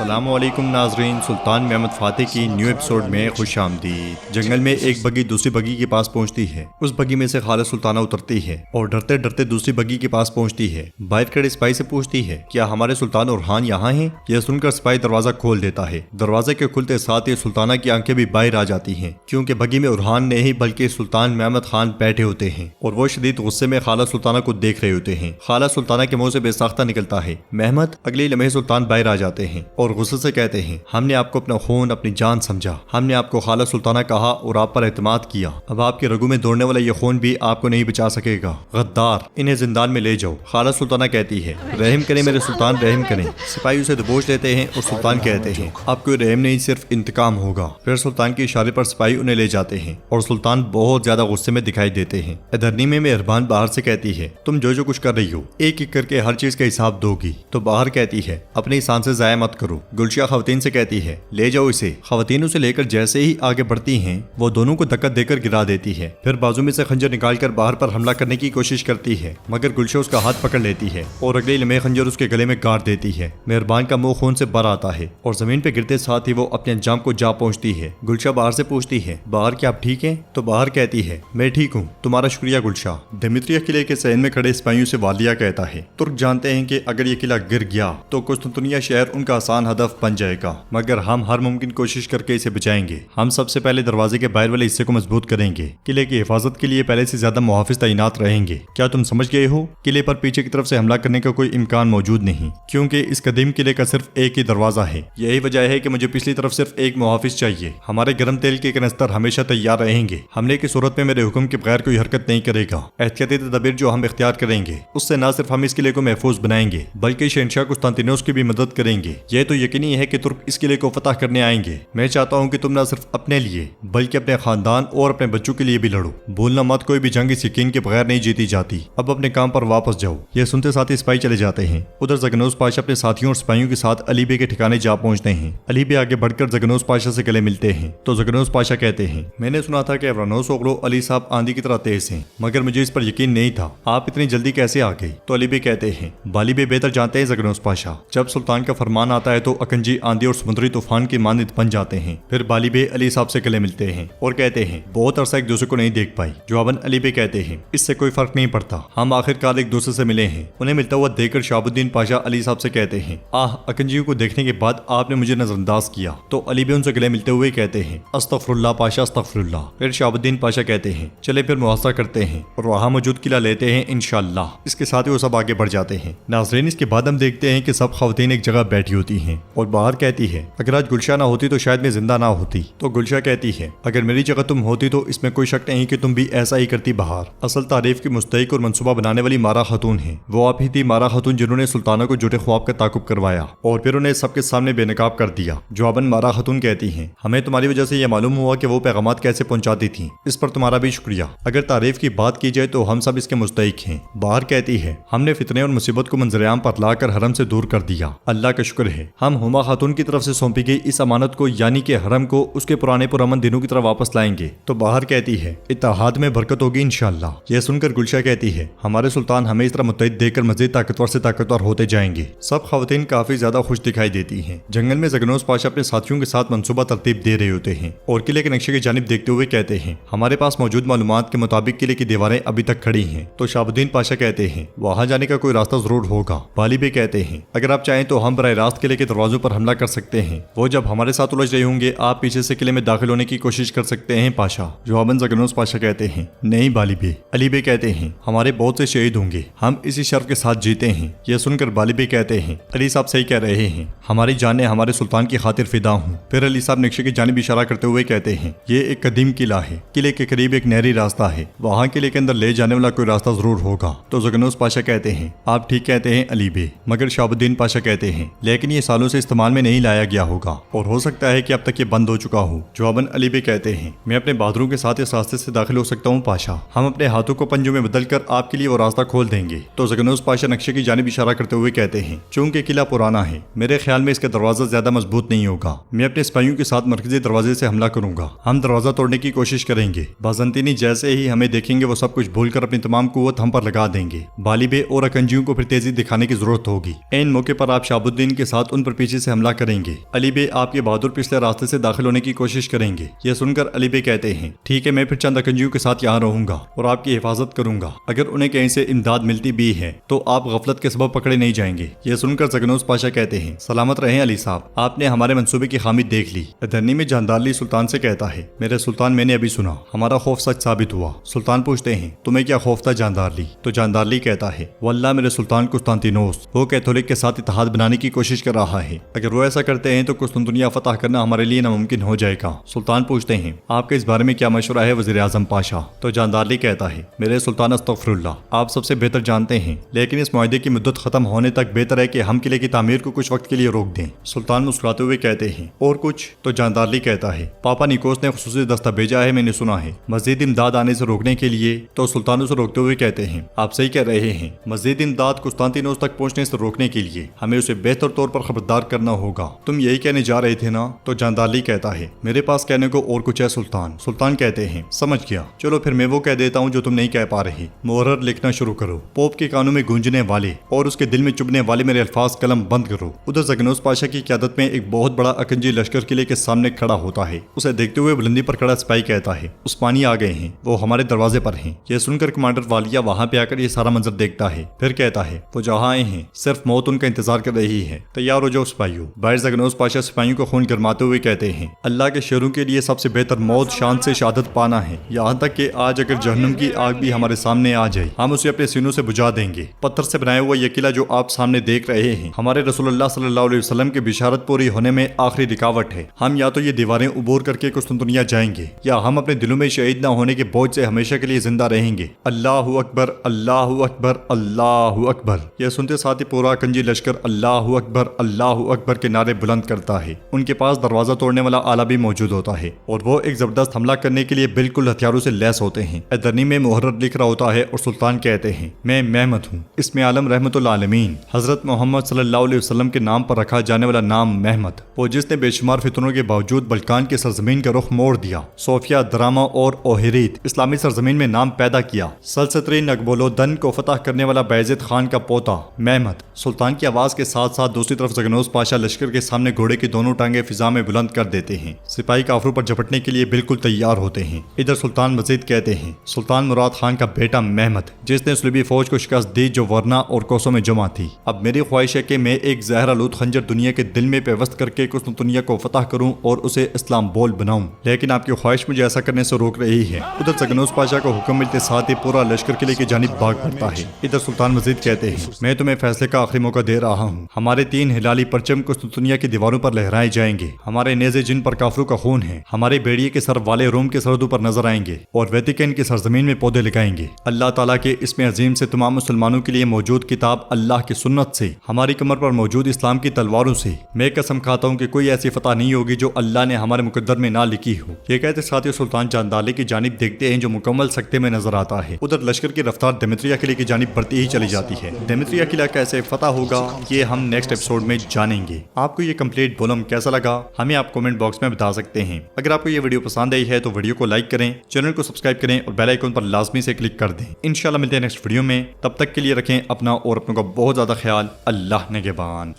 السلام علیکم ناظرین، سلطان محمد فاتح کی نیو ایپیسوڈ میں خوش آمدید۔ جنگل میں ایک بگی دوسری بگی کے پاس پہنچتی ہے۔ اس بگی میں سے خالہ سلطانہ اترتی ہے اور ڈرتے ڈرتے دوسری بگی کے پاس پہنچتی ہے۔ باہر کھڑے سپاہی سے پوچھتی ہے کیا ہمارے سلطان اورحان یہاں ہیں؟ یہ سن کر سپاہی دروازہ کھول دیتا ہے۔ دروازے کے کھلتے ساتھ ہی سلطانہ کی آنکھیں بھی باہر آ جاتی ہیں، کیونکہ بگی میں اورحان نہیں بلکہ سلطان محمد خان بیٹھے ہوتے ہیں اور وہ شدید غصے میں خالہ سلطانہ کو دیکھ رہے ہوتے ہیں۔ خالہ سلطانہ کے منہ سے بے ساختہ نکلتا ہے محمد۔ اگلے لمحے سلطان باہر آ جاتے ہیں اور غصے سے کہتے ہیں ہم نے آپ کو اپنا خون اپنی جان سمجھا، ہم نے آپ کو خالہ سلطانہ کہا اور آپ پر اعتماد کیا، اب آپ کے رگوں میں دوڑنے والا یہ خون بھی آپ کو نہیں بچا سکے گا، غدار، انہیں زندان میں لے جاؤ۔ خالہ سلطانہ کہتی ہے رحم کریں میرے سلطان، رحم کریں۔ سپاہی اسے دبوچ لیتے ہیں اور سلطان کہتے ہیں اب کوئی رحم نہیں، صرف انتقام ہوگا۔ پھر سلطان کے اشارے پر سپاہی انہیں لے جاتے ہیں اور سلطان بہت زیادہ غصے میں دکھائی دیتے ہیں۔ ادھرنی میں مہربان باہر سے کہتی ہے تم جو کچھ کر رہی ہو ایک ایک کر کے ہر چیز کا حساب دو گی، تو باہر کہتی ہے اپنی سانسیں ضائع مت کرو۔ گلشا خواتین سے کہتی ہے لے جاؤ اسے۔ خواتین اسے لے کر جیسے ہی آگے بڑھتی ہیں وہ دونوں کو دھکا دے کر گرا دیتی ہے، پھر بازو میں سے خنجر نکال کر باہر پر حملہ کرنے کی کوشش کرتی ہے، مگر گلشا اس کا ہاتھ پکڑ لیتی ہے اور اگلے لمحے خنجر اس کے گلے میں گاڑ دیتی ہے۔ مہربان کا منہ خون سے بھر آتا ہے اور زمین پہ گرتے ساتھ ہی وہ اپنے انجام کو جا پہنچتی ہے۔ گلشا باہر سے پوچھتی ہے باہر کیا آپ ٹھیک ہیں؟ تو باہر کہتی ہے میں ٹھیک ہوں، تمہارا شکریہ گلشا۔ دمیتریا قلعے کے صحن میں کھڑے سپاہیوں سے والیا کہتا ہے ترک جانتے ہیں کہ اگر یہ قلعہ گر گیا تو قسطنطنیہ شہر ان کا آسان ہدف بن جائے گا، مگر ہم ہر ممکن کوشش کر کے اسے بچائیں گے۔ ہم سب سے پہلے دروازے کے باہر والے حصے کو مضبوط کریں گے، قلعے کی حفاظت کے لیے پہلے سے زیادہ محافظ تعینات رہیں گے۔ کیا تم سمجھ گئے ہو؟ قلعے پر پیچھے کی طرف سے حملہ کرنے کا کوئی امکان موجود نہیں، کیونکہ اس قدیم قلعے کا صرف ایک ہی دروازہ ہے۔ یہی وجہ ہے کہ مجھے پچھلی طرف صرف ایک محافظ چاہیے۔ ہمارے گرم تیل کے کنستر ہمیشہ تیار رہیں گے، حملے کی صورت میں میرے حکم کے بغیر کوئی حرکت نہیں کرے گا۔ احتیاطی تدابیر جو ہم اختیار کریں گے اس سے نہ صرف ہم اس قلعے کو محفوظ بنائیں گے بلکہ شہنشاہ قسطنطینوس کی بھی مدد کریں گے۔ یہ تو یقینی ہے کہ ترک اس قلعے کو فتح کرنے آئیں گے۔ میں چاہتا ہوں کہ تم نہ صرف اپنے لیے بلکہ اپنے خاندان اور اپنے بچوں کے لیے بھی لڑو۔ بھولنا مت کوئی بھی جنگ اس یقین کے بغیر نہیں جیتی جاتی۔ اب اپنے کام پر واپس جاؤ۔ یہ سنتے ساتھ ہی سپاہی چلے جاتے ہیں۔ ادھر زگنوس پاشا اپنے ساتھیوں اور سپاہیوں کے ساتھ علی بے کے ٹھکانے جا پہنچتے ہیں۔ علی بے آگے بڑھ کر زگنوس پاشا سے گلے ملتے ہیں تو زگنوس پاشا کہتے ہیں میں نے سنا تھا کہ ورانوس اوغلو علی صاحب آندھی کی طرح تیز ہیں، مگر مجھے اس پر یقین نہیں تھا، آپ اتنی جلدی کیسے آ گئے؟ تو علی بے کہتے ہیں بالی بے بہتر جانتے ہیں زگنوس پاشا، جب سلطان کا فرمان آتا ہے تو اکنجی آندھی اور سمندری طوفان کی مانند بن جاتے ہیں۔ پھر بالی بے علی صاحب سے گلے ملتے ہیں اور کہتے ہیں بہت عرصہ ایک دوسرے کو نہیں دیکھ پائی۔ جواباً علی بے کہتے ہیں اس سے کوئی فرق نہیں پڑتا، ہم آخر کار ایک دوسرے سے ملے ہیں۔ انہیں ملتا ہوا دیکھ کر شہاب الدین پاشا علی صاحب سے کہتے ہیں اکنجیوں کو دیکھنے کے بعد آپ نے مجھے نظر انداز کیا۔ تو علی بے ان سے گلے ملتے ہوئے کہتے ہیں استغفر اللہ پاشا استغفر اللہ۔ پھر شہاب الدین پاشا کہتے ہیں چلے پھر محاصرہ کرتے ہیں اور وہاں موجود قلعہ لیتے ہیں انشاءاللہ۔ اس کے ساتھ ہی وہ سب آگے بڑھ جاتے ہیں۔ ناظرین اس کے بعد ہم دیکھتے ہیں کہ سب خواتین ایک جگہ بیٹھی ہوتی ہیں اور باہر کہتی ہے اگر آج گلشا نہ ہوتی تو شاید میں زندہ نہ ہوتی۔ تو گلشا کہتی ہے اگر میری جگہ تم ہوتی تو اس میں کوئی شک نہیں کہ تم بھی ایسا ہی کرتی۔ باہر اصل تعریف کی مستحق اور منصوبہ بنانے والی مارا خاتون ہیں، وہ آپ ہی تھی مارا خاتون جنہوں نے سلطانہ کو جھوٹے خواب کا تعاقب کروایا اور پھر انہیں سب کے سامنے بے نقاب کر دیا۔ جواباً مارا خاتون کہتی ہیں ہمیں تمہاری وجہ سے یہ معلوم ہوا کہ وہ پیغامات کیسے پہنچاتی تھیں، اس پر تمہارا بھی شکریہ۔ اگر تعریف کی بات کی جائے تو ہم سب اس کے مستحق ہیں۔ باہر کہتی ہے ہم نے فتنے اور مصیبت کو منظر عام پر لا کر حرم سے دور کر دیا، اللہ کا شکر ہے۔ ہم ہما خاتون کی طرف سے سونپی گئی اس امانت کو یعنی کہ حرم کو اس کے پرانے پرامن دنوں کی طرح واپس لائیں گے۔ تو باہر کہتی ہے اتحاد میں برکت ہوگی انشاءاللہ۔ یہ سن کر گلشا کہتی ہے ہمارے سلطان ہمیں اس طرح متحد دیکھ کر مزید طاقتور سے طاقتور ہوتے جائیں گے۔ سب خواتین کافی زیادہ خوش دکھائی دیتی ہیں۔ جنگل میں زگنوس پاشا اپنے ساتھیوں کے ساتھ منصوبہ ترتیب دے رہے ہوتے ہیں اور قلعے کے نقشے کی جانب دیکھتے ہوئے کہتے ہیں ہمارے پاس موجود معلومات کے مطابق قلعے کی دیواریں ابھی تک کھڑی ہیں۔ تو شہاب الدین پاشا کہتے ہیں وہاں جانے کا کوئی راستہ ضرور ہوگا۔ بالی بے کہتے ہیں اگر آپ چاہیں تو ہم براہ راست قلعے کے دروازوں پر حملہ کر سکتے ہیں، وہ جب ہمارے ساتھ الجھ رہے ہوں گے آپ پیچھے سے قلعے میں داخل ہونے کی کوشش کر سکتے ہیں پاشا۔ جواباً زگنوس پاشا کہتے ہیں نہیں بالی بے۔ علی بے کہتے ہیں ہمارے بہت سے شہید ہوں گے، ہم اسی شرف کے ساتھ جیتے ہیں۔ یہ سن کر بالی بے کہتے ہیں علی صاحب صحیح کہہ رہے ہیں، ہماری جانیں ہمارے سلطان کی خاطر فدا ہوں۔ پھر علی صاحب نقشے کی جانب اشارہ کرتے ہوئے کہتے ہیں یہ ایک قدیم قلعہ ہے، قلعے کے قریب ایک نہری راستہ ہے، وہاں قلعے کے اندر لے جانے والا کوئی راستہ ضرور ہوگا۔ تو زگنوس پاشا کہتے ہیں آپ ٹھیک کہتے ہیں علی بے، مگر شہاب الدین پاشا کہتے ہیں لیکن یہ سالوں سے استعمال میں نہیں لایا گیا ہوگا اور ہو سکتا ہے کہ اب تک یہ بند ہو چکا ہو۔ جواباً علی بے کہتے ہیں میں اپنے بہادروں کے ساتھ اس راستے سے داخل ہو سکتا ہوں پاشا، ہم اپنے ہاتھوں کو پنجوں میں بدل کر آپ کے لیے وہ راستہ کھول دیں گے۔ تو زگنوس پاشا نقشے کی جانب اشارہ کرتے ہوئے کہتے ہیں چونکہ قلعہ پرانا ہے میرے خیال میں اس کا دروازہ زیادہ مضبوط نہیں ہوگا، میں اپنے سپاہیوں کے ساتھ مرکزی دروازے سے حملہ کروں گا، ہم دروازہ توڑنے کی کوشش کریں گے۔ بازنطینی جیسے ہی ہمیں دیکھیں گے وہ سب کچھ بھول کر اپنی تمام قوت ہم پر لگا دیں گے۔ بالی بے اور اکنجیوں کو پھر تیزی دکھانے کی ضرورت ہوگی۔ این موقع پر آپ شہاب الدین کے ساتھ ان ان پر پیچھے سے حملہ کریں گے۔ علی بے آپ کے بہادر پچھلے راستے سے داخل ہونے کی کوشش کریں گے۔ یہ سن کر علی بے کہتے ہیں ٹھیک ہے، میں پھر چند اکنجیوں کے ساتھ یہاں رہوں گا اور آپ کی حفاظت کروں گا۔ اگر انہیں کہیں سے امداد ملتی بھی ہے تو آپ غفلت کے سبب پکڑے نہیں جائیں گے۔ یہ سن کر زگنوس پاشا کہتے ہیں سلامت رہیں علی صاحب، آپ نے ہمارے منصوبے کی خامی دیکھ لی۔ ادرنی میں جاندارلی سلطان سے کہتا ہے میرے سلطان، میں نے ابھی سنا ہمارا خوف سچ ثابت ہوا۔ سلطان پوچھتے ہیں تمہیں کیا خوف تھا جاندارلی؟ تو جاندارلی کہتا ہے واللہ میرے سلطان قسطنطینوس وہ کیتھولک کے ساتھ اتحاد بنانے کی کوشش کر رہا ہے، اگر وہ ایسا کرتے ہیں تو قسطنطنیہ فتح کرنا ہمارے لیے ناممکن ہو جائے گا۔ سلطان پوچھتے ہیں آپ کے اس بارے میں کیا مشورہ ہے وزیر اعظم پاشا؟ تو جاندارلی کہتا ہے میرے سلطان استغفر اللہ، آپ سب سے بہتر جانتے ہیں، لیکن اس معاہدے کی مدت ختم ہونے تک بہتر ہے کہ ہم قلعے کی تعمیر کو کچھ وقت کے لیے روک دیں۔ سلطان مسکراتے ہوئے کہتے ہیں اور کچھ؟ تو جاندارلی کہتا ہے پاپا نیکوس نے خصوصی دستہ بھیجا ہے، میں نے سنا ہے مزید امداد آنے سے روکنے کے لیے۔ تو سلطان اسے روکتے ہوئے کہتے ہیں آپ صحیح کہہ رہے ہیں، مزید امداد قسطنطینوس تک پہنچنے سے روکنے کے لیے ہمیں اسے بہتر طور پر خبردار کرنا ہوگا۔ تم یہی کہنے جا رہے تھے نا؟ تو جاندارلی کہتا ہے میرے پاس کہنے کو اور کچھ ہے سلطان۔ سلطان کہتے ہیں سمجھ گیا، چلو پھر میں وہ کہہ دیتا ہوں جو تم نہیں کہہ پا رہے۔ محرر لکھنا شروع کرو، پوپ کے کانوں میں گونجنے والے اور اس کے دل میں چبھنے والے میرے الفاظ قلم بند کرو۔ ادھر زگنوس پاشا کی قیادت میں ایک بہت بڑا اکنجی لشکر قلعے کے سامنے کھڑا ہوتا ہے۔ اسے دیکھتے ہوئے بلندی پر کھڑا سپاہی کہتا ہے عثمانی آ گئے ہیں، وہ ہمارے دروازے پر ہیں۔ یہ سن کر کمانڈر والیا وہاں پہ آ کر یہ سارا منظر دیکھتا ہے، پھر کہتا ہے وہ جہاں آئے ہیں صرف موت ان کا انتظار کر رہی ہے، تیار ہو جاؤ سپاہیوں۔ باہر زگنوس پاشا سپاہیوں کو خون گرماتے ہوئے کہتے ہیں اللہ کے شیروں کے لیے سب سے بہتر موت شان سے شہادت پانا ہے، یہاں تک کہ آج اگر جہنم کی آگ بھی ہمارے سامنے آ جائے ہم اسے اپنے سینوں سے بجھا دیں گے۔ پتھر سے بنایا ہوا یہ قلعہ جو آپ سامنے دیکھ رہے ہیں ہمارے رسول اللہ صلی اللہ علیہ وسلم کی بشارت پوری ہونے میں آخری رکاوٹ ہے۔ ہم یا تو یہ دیواریں عبور کر کے قسطنطنیہ جائیں گے یا ہم اپنے دلوں میں شہید نہ ہونے کے بوجھ سے ہمیشہ کے لیے زندہ رہیں گے۔ اللہ اکبر، اللہ اکبر، اللہ اکبر۔ یہ سنتے ساتھ ہی پورا کنجی لشکر اللہ اکبر، اللہ اکبر کے نعرے بلند کرتا ہے۔ ان کے پاس دروازہ توڑنے والا آلہ بھی موجود ہوتا ہے اور وہ ایک زبردست حملہ کرنے کے لیے بالکل ہتھیاروں سے لیس ہوتے ہیں۔ ادرنی میں محرر لکھ رہا ہوتا ہے اور سلطان کہتے ہیں میں محمد ہوں، اسم عالم رحمت العالمین، حضرت محمد صلی اللہ علیہ وسلم کے نام پر رکھا جانے والا نام محمد، وہ جس نے بے شمار فتنوں کے باوجود بلکان کی سرزمین کا رخ موڑ دیا، صوفیہ، دراما اور اوہریت اسلامی سرزمین میں نام پیدا کیا، سلسطری نگبولودن کو فتح کرنے والا بایزید خان کا پوتا محمد۔ سلطان کی آواز کے ساتھ ساتھ دوسری طرف زگنوس پاشا لشکر کے سامنے گھوڑے کی دونوں ٹانگیں فضا میں بلند کر دیتے ہیں، سپاہی کافروں پر جھپٹنے کے لیے بالکل تیار ہوتے ہیں۔ ادھر سلطان مزید کہتے ہیں سلطان مراد خان کا بیٹا محمد جس نے صلیبی فوج کو شکست دی جو ورنا اور کوسوں میں جمع تھی، اب میری خواہش ہے کہ میں ایک زہر آلود خنجر دنیا کے دل میں پیوست کر کے قسطنطنیہ کو فتح کروں اور اسے اسلام بول بناؤں، لیکن آپ کی خواہش مجھے ایسا کرنے سے روک رہی ہے۔ ادھر زگنوس پاشا کو حکم ملتے ساتھ ہی پورا لشکر قلعے کی جانب بھاگ پڑتا ہے۔ ادھر سلطان مزید کہتے ہیں میں تمہیں فیصلے کا آخری موقع دے رہا ہوں، ہمارے 3 ہلالی پرچم قسطنطنیہ کی دیواروں پر لہرائے جائیں گے، ہمارے نیزے جن پر کافروں کا خون ہے، ہمارے بیڑیے کے سر والے روم کے سرحدوں پر نظر آئیں گے اور ویٹیکن کی سرزمین میں پودے لگائیں گے۔ اللہ تعالیٰ کے اسم عظیم سے تمام مسلمانوں کے لیے موجود کتاب اللہ کی سنت سے، ہماری کمر پر موجود اسلام کی تلواروں سے میں قسم کھاتا ہوں کہ کوئی ایسی فتح نہیں ہوگی جو اللہ نے ہمارے مقدر میں نہ لکھی ہو۔ یہ کہتے ساتھ ہی سلطان جاندارلی کی جانب دیکھتے ہیں جو مکمل سکتے میں نظر آتا ہے۔ ادھر لشکر کی رفتار دیمیتریا قلعے کی جانب بڑھتی ہی چلی جاتی ہے۔ دیمیتریا قلعہ کیسے فتح ہوگا یہ ہم نیکسٹ ایپیسوڈ میں جانیں گے۔ آپ کو یہ کمپلیٹ بولم کیسا لگا ہمیں آپ کمنٹ باکس میں بتا سکتے ہیں۔ اگر آپ کو یہ ویڈیو پسند آئی ہے تو ویڈیو کو لائک کریں، چینل کو سبسکرائب کریں اور بیل آئیکن پر لازمی سے کلک کر دیں۔ انشاءاللہ ملتے ہیں نیکسٹ ویڈیو میں، تب تک کے لیے رکھیں اپنا اور اپنوں کا بہت زیادہ خیال۔ اللہ نگہبان۔